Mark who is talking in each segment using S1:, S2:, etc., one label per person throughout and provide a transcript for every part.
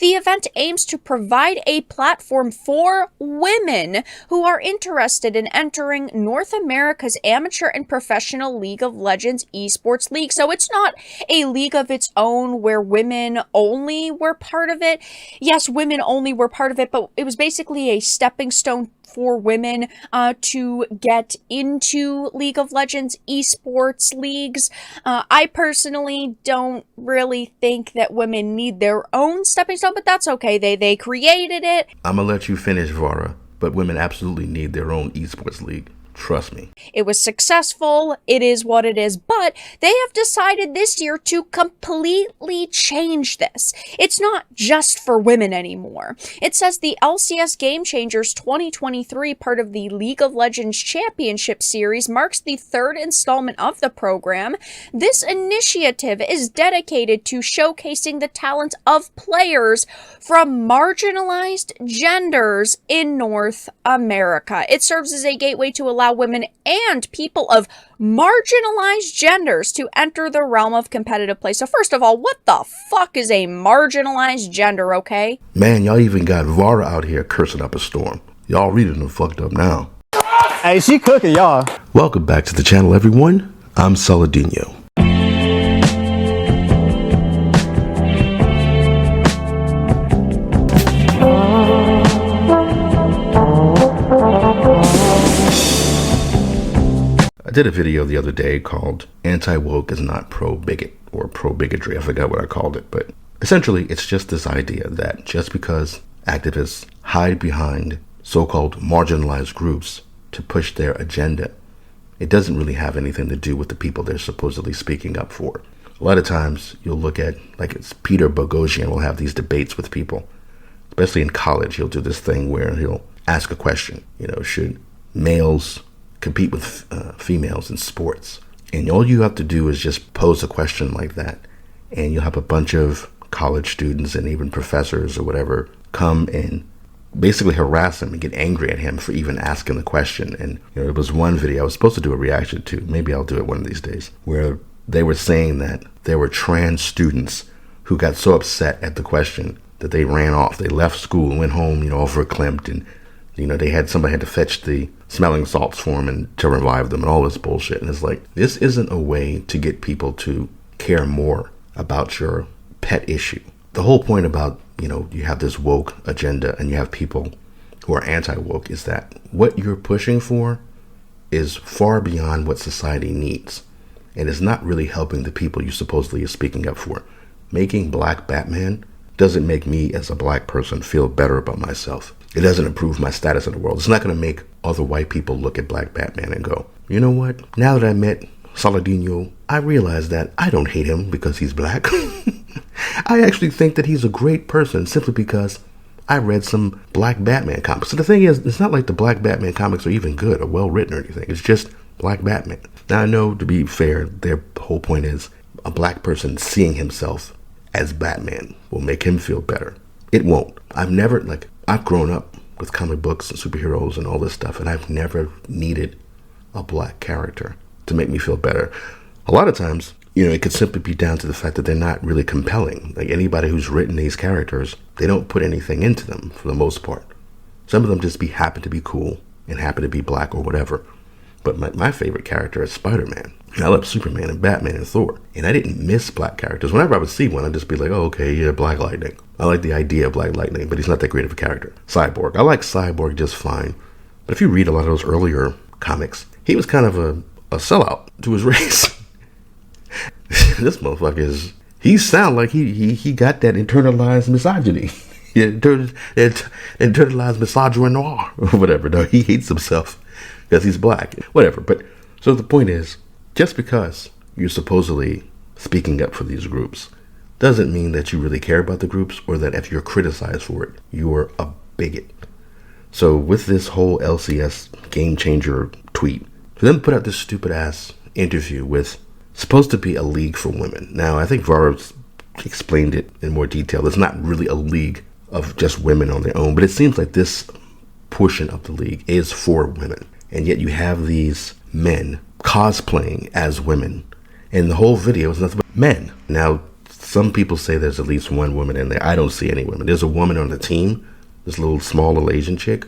S1: The event aims to provide a platform for women who are interested in entering North America's amateur and professional League of Legends esports league. So it's not a league of its own where women only were part of it. Yes, women only were part of it, but it was basically a stepping stone for women to get into League of Legends esports leagues. I personally don't really think that women need their own stepping stone, but that's okay. They created it.
S2: I'm gonna let you finish, Vara, but women absolutely need their own esports league. Trust me.
S1: It was successful. It is what it is. But they have decided this year to completely change this. It's not just for women anymore. It says the LCS Game Changers 2023, part of the League of Legends Championship Series, marks the third installment of the program. This initiative is dedicated to showcasing the talent of players from marginalized genders in North America. It serves as a gateway to allow women and people of marginalized genders to enter the realm of competitive play. So first of all, what the fuck is a marginalized gender, okay?
S2: Man, y'all even got Vara out here cursing up a storm. Y'all reading them fucked up now.
S3: Hey, she cooking, y'all.
S2: Welcome back to the channel, everyone. I'm Saladino. I did a video the other day called Anti-Woke is Not Pro-Bigot, or Pro-Bigotry. I forgot what I called it, but essentially it's just this idea that just because activists hide behind so-called marginalized groups to push their agenda, it doesn't really have anything to do with the people they're supposedly speaking up for. A lot of times you'll look at, like, it's Peter Boghossian will have these debates with people, especially in college. He'll do this thing where he'll ask a question, should males compete with females in sports? And all you have to do is just pose a question like that, and you'll have a bunch of college students and even professors or whatever come and basically harass him and get angry at him for even asking the question. And it was one video I was supposed to do a reaction to, maybe I'll do it one of these days, where they were saying that there were trans students who got so upset at the question that they ran off. They left school and went home, all verklempt, and they had somebody had to fetch the smelling salts for them and to revive them and all this bullshit. And it's like, this isn't a way to get people to care more about your pet issue. The whole point about, you have this woke agenda and you have people who are anti-woke is that what you're pushing for is far beyond what society needs. And it's not really helping the people you supposedly are speaking up for. Making Black Batman doesn't make me as a black person feel better about myself. It doesn't improve my status in the world. It's not going to make other white people look at Black Batman and go, you know what? Now that I met Saladino, I realize that I don't hate him because he's black. I actually think that he's a great person simply because I read some Black Batman comics. So the thing is, it's not like the Black Batman comics are even good or well written or anything. It's just Black Batman. Now, I know, to be fair, their whole point is a black person seeing himself as Batman will make him feel better. It won't. I've grown up with comic books and superheroes and all this stuff, and I've never needed a black character to make me feel better. A lot of times, it could simply be down to the fact that they're not really compelling. Like, anybody who's written these characters, they don't put anything into them for the most part. Some of them just happen to be cool and happen to be black or whatever. But my favorite character is Spider-Man. And I love Superman and Batman and Thor. And I didn't miss black characters. Whenever I would see one, I'd just be like, oh, okay, yeah, Black Lightning. I like the idea of Black Lightning, but he's not that great of a character. Cyborg. I like Cyborg just fine. But if you read a lot of those earlier comics, he was kind of a sellout to his race. This motherfucker he sound like he got that internalized misogyny. Internalized misogynoir or whatever. No, he hates himself because he's black. Whatever. But so the point is, just because you're supposedly speaking up for these groups doesn't mean that you really care about the groups, or that if you're criticized for it, you're a bigot. So with this whole LCS game changer tweet, for them to put out this stupid ass interview with supposed to be a league for women. Now, I think Vara explained it in more detail. It's not really a league of just women on their own, but it seems like this portion of the league is for women. And yet you have these men cosplaying as women, and the whole video is nothing but men. Now, Some people say there's at least one woman in there. I don't see any women. There's a woman on the team, this small little Asian chick.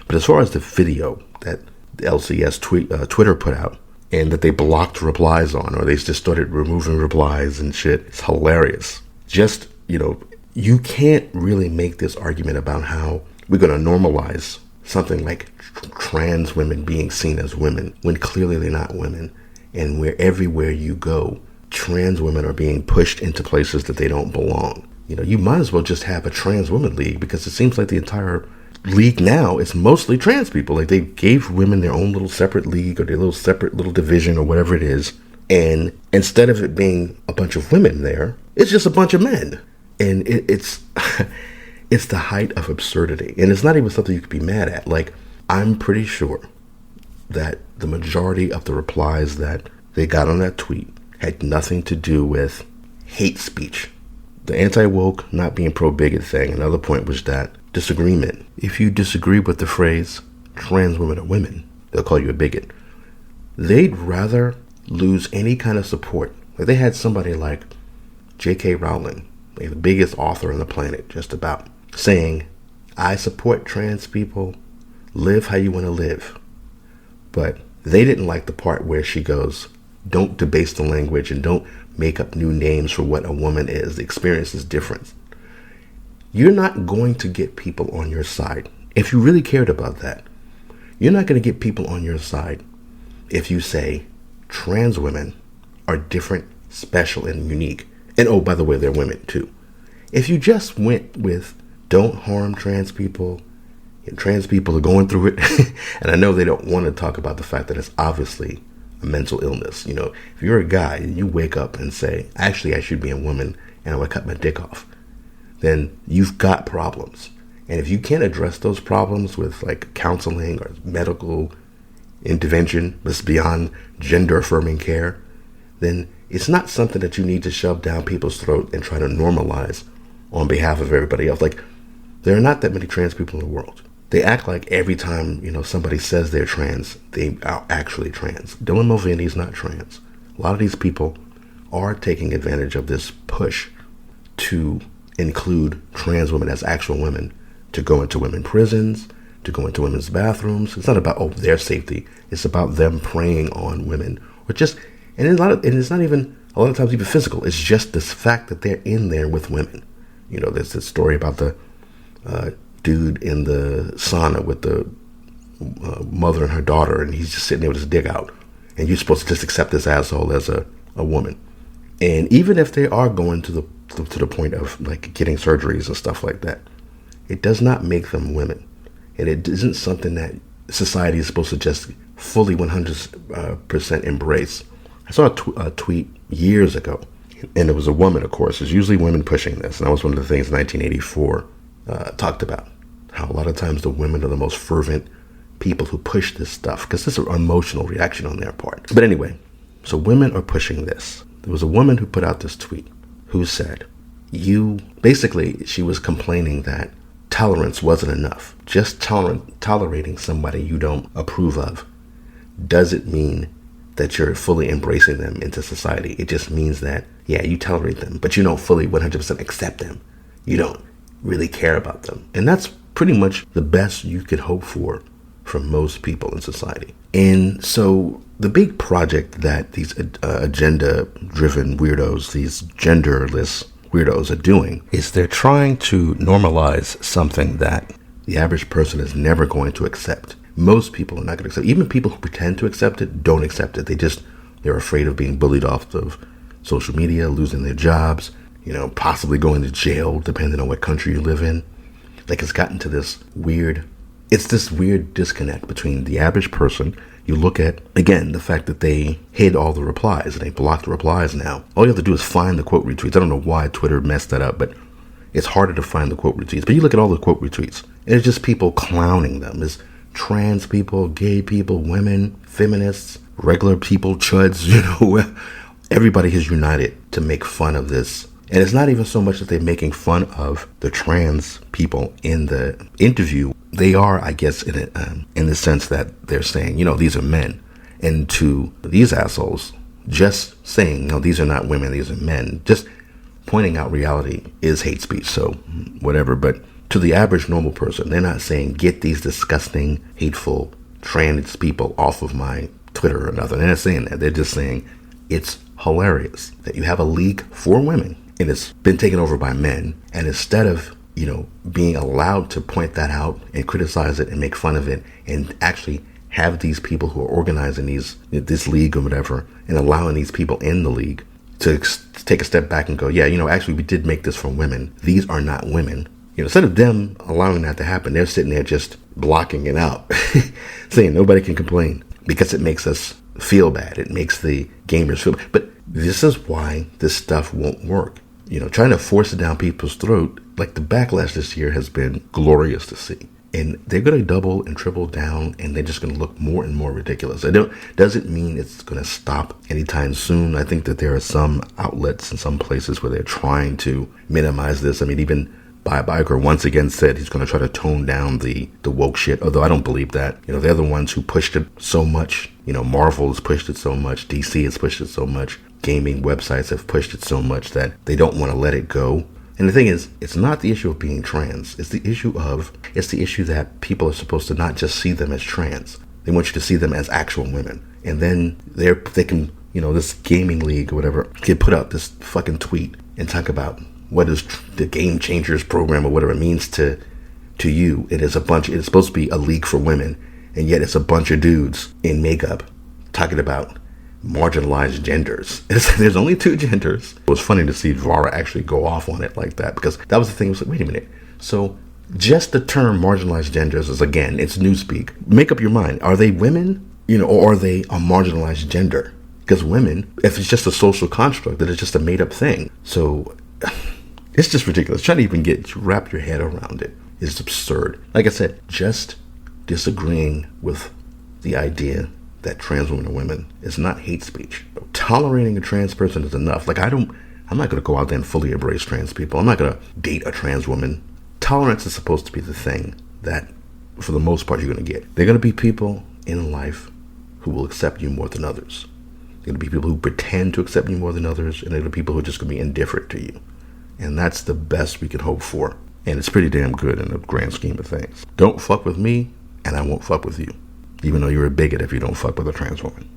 S2: But as far as the video that the LCS Twitter put out, and that they blocked replies on, or they just started removing replies and shit, it's hilarious. Just, you can't really make this argument about how we're going to normalize something like trans women being seen as women when clearly they're not women. And where everywhere you go, trans women are being pushed into places that they don't belong. You might as well just have a trans women league, because it seems like the entire league now is mostly trans people. Like, they gave women their own little separate league, or their little separate little division, or whatever it is. And instead of it being a bunch of women there, it's just a bunch of men. And it's it's the height of absurdity. And it's not even something you could be mad at. Like, I'm pretty sure that the majority of the replies that they got on that tweet had nothing to do with hate speech. The anti-woke, not being pro-bigot thing, another point was that disagreement. If you disagree with the phrase, trans women are women, they'll call you a bigot. They'd rather lose any kind of support. Like, they had somebody like J.K. Rowling, like the biggest author on the planet, just about, saying, I support trans people, live how you want to live. But they didn't like the part where she goes, don't debase the language and don't make up new names for what a woman is. The experience is different. You're not going to get people on your side. If you really cared about that, you're not going to get people on your side if you say trans women are different, special, and unique. And oh, by the way, they're women too. If you just went with don't harm trans people, and trans people are going through it, and I know they don't want to talk about the fact that it's obviously a mental illness. If you're a guy and you wake up and say, actually, I should be a woman and I'm going to cut my dick off, then you've got problems. And if you can't address those problems with like counseling or medical intervention that's beyond gender affirming care, then it's not something that you need to shove down people's throat and try to normalize on behalf of everybody else. Like, there are not that many trans people in the world. They act like every time, somebody says they're trans, they are actually trans. Dylan Mulvaney's not trans. A lot of these people are taking advantage of this push to include trans women as actual women, to go into women prisons, to go into women's bathrooms. It's not about, their safety. It's about them preying on women. Or just, and it's not even, a lot of times even physical. It's just this fact that they're in there with women. There's this story about the dude in the sauna with the mother and her daughter, and he's just sitting there with his dick out, and you're supposed to just accept this asshole as a woman. And even if they are going to the point of like getting surgeries and stuff like that, it does not make them women, and it isn't something that society is supposed to just fully 100% embrace. I saw a tweet years ago, and it was a woman, of course. There's usually women pushing this, and that was one of the things 1984 talked about, how a lot of times the women are the most fervent people who push this stuff, because this is an emotional reaction on their part. But anyway, so women are pushing this. There was a woman who put out this tweet who said, basically she was complaining that tolerance wasn't enough. Just tolerating somebody you don't approve of doesn't mean that you're fully embracing them into society. It just means that, yeah, you tolerate them, but you don't fully 100% accept them. You don't really care about them. And that's pretty much the best you could hope for from most people in society. And so the big project that these agenda-driven weirdos, these genderless weirdos are doing, is they're trying to normalize something that the average person is never going to accept. Most people are not going to accept. Even people who pretend to accept it don't accept it. They're afraid of being bullied off of social media, losing their jobs, possibly going to jail, depending on what country you live in. Like, it's gotten to this weird disconnect between the average person. You look at, again, the fact that they hid all the replies and they blocked the replies now. All you have to do is find the quote retweets. I don't know why Twitter messed that up, but it's harder to find the quote retweets. But you look at all the quote retweets, and it's just people clowning them. It's trans people, gay people, women, feminists, regular people, chuds, everybody has united to make fun of this. And it's not even so much that they're making fun of the trans people in the interview. They are, I guess, in the sense that they're saying, these are men. And to these assholes, just saying, no, these are not women, these are men, just pointing out reality is hate speech, so whatever. But to the average normal person, they're not saying, get these disgusting, hateful, trans people off of my Twitter or nothing. They're not saying that. They're just saying it's hilarious that you have a league for women and it's been taken over by men. And instead of, being allowed to point that out and criticize it and make fun of it and actually have these people who are organizing this league or whatever and allowing these people in the league to take a step back and go, yeah, actually we did make this for women. These are not women. Instead of them allowing that to happen, they're sitting there just blocking it out, saying nobody can complain because it makes us feel bad. It makes the gamers feel bad. But this is why this stuff won't work. Trying to force it down people's throat, like the backlash this year has been glorious to see. And they're going to double and triple down, and they're just going to look more and more ridiculous. Doesn't mean it's going to stop anytime soon. I think that there are some outlets in some places where they're trying to minimize this. I mean, even Biker once again said he's going to try to tone down the woke shit, although I don't believe that. They're the ones who pushed it so much. Marvel has pushed it so much. DC has pushed it so much. Gaming websites have pushed it so much that they don't want to let it go. And the thing is, it's not the issue of being trans. It's the issue that people are supposed to not just see them as trans. They want you to see them as actual women. And then they can, this gaming league or whatever, can put up this fucking tweet and talk about what is the Game Changers program or whatever it means to you. It's supposed to be a league for women. And yet it's a bunch of dudes in makeup talking about marginalized genders. There's only two genders. It was funny to see Vara actually go off on it like that, because that was the thing. It was like, wait a minute. So just the term marginalized genders is, again, it's newspeak. Make up your mind. Are they women, or are they a marginalized gender? Because women, if it's just a social construct, that it's just a made up thing. So it's just ridiculous. Trying to even wrap your head around it is absurd. Like I said, just disagreeing with the idea that trans women are women is not hate speech. Tolerating a trans person is enough. Like, I'm not going to go out there and fully embrace trans people. I'm not going to date a trans woman. Tolerance is supposed to be the thing that, for the most part, you're going to get. There are going to be people in life who will accept you more than others. There are going to be people who pretend to accept you more than others, and there are going to be people who are just going to be indifferent to you. And that's the best we can hope for. And it's pretty damn good in the grand scheme of things. Don't fuck with me, and I won't fuck with you. Even though you're a bigot if you don't fuck with a trans woman.